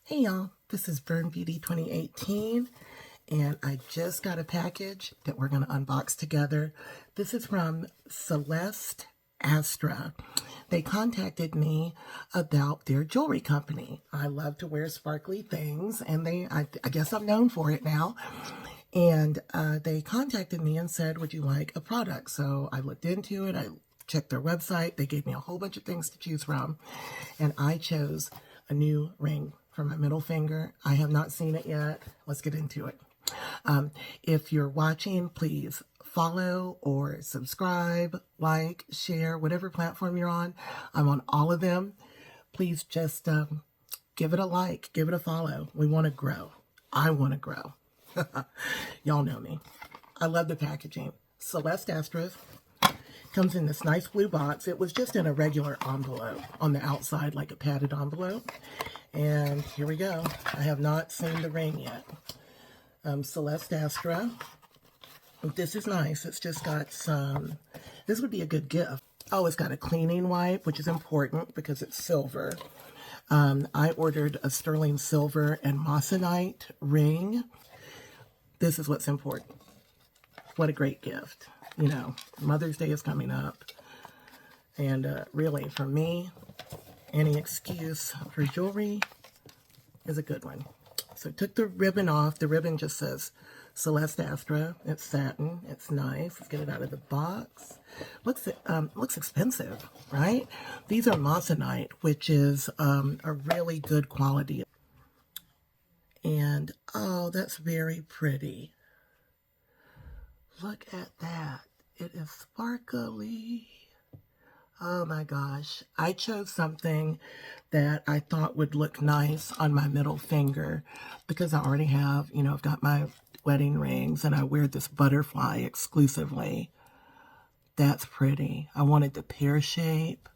Hey y'all, this is Burn Beauty 2018 and I just got a package that we're going to unbox together. This is from Celeste Astra. They contacted me about their jewelry company. I love to wear sparkly things and I guess I'm known for it now. And they contacted me and said, would you like a product? So I looked into it. I checked their website. They gave me a whole bunch of things to choose from. And I chose a new ring for my middle finger. I have not seen it yet. Let's get into it. If you're watching, please follow or subscribe, like, share, whatever platform you're on. I'm on all of them. Please just give it a like, give it a follow. We want to grow. I want to grow. Y'all know me. I love the packaging. Celeste Astra comes in this nice blue box. It was just in a regular envelope on the outside, like a padded envelope. And here we go. I have not seen the ring yet. Celeste Astra. This is nice. It's just got some, this would be a good gift. Oh, it's got a cleaning wipe, which is important because it's silver. I ordered a sterling silver and moissanite ring. This is what's important. What a great gift. You know, Mother's Day is coming up. And really, for me, any excuse for jewelry is a good one. So I took the ribbon off. The ribbon just says Celeste Astra. It's satin. It's nice. Let's get it out of the box. Looks expensive, right? These are moissanite, which is a really good quality. And, oh, that's very pretty. Look at that. It is sparkly. Oh my gosh. I chose something that I thought would look nice on my middle finger because I already have, you know, I've got my wedding rings and I wear this butterfly exclusively. That's pretty. I wanted the pear shape.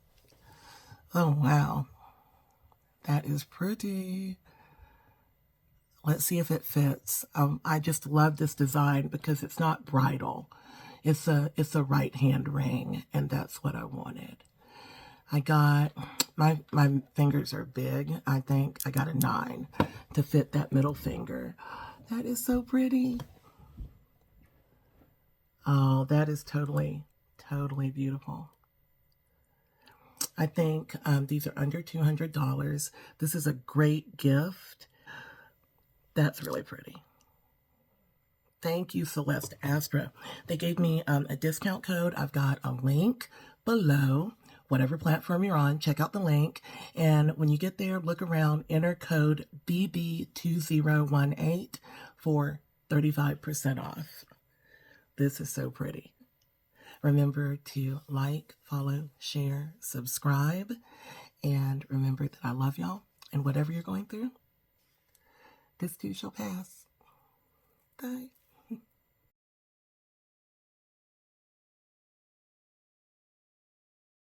Oh wow. That is pretty. Let's see if it fits. I just love this design because it's not bridal. It's a right hand ring, and that's what I wanted. I got, my fingers are big. I think I got a 9 to fit that middle finger. That is so pretty. Oh, that is totally, totally beautiful. I think these are under $200. This is a great gift. That's really pretty. Thank you, Celeste Astra. They gave me a discount code. I've got a link below. Whatever platform you're on, check out the link. And when you get there, look around, enter code BB2018 for 35% off. This is so pretty. Remember to like, follow, share, subscribe. And remember that I love y'all. And whatever you're going through, this too shall pass. Bye.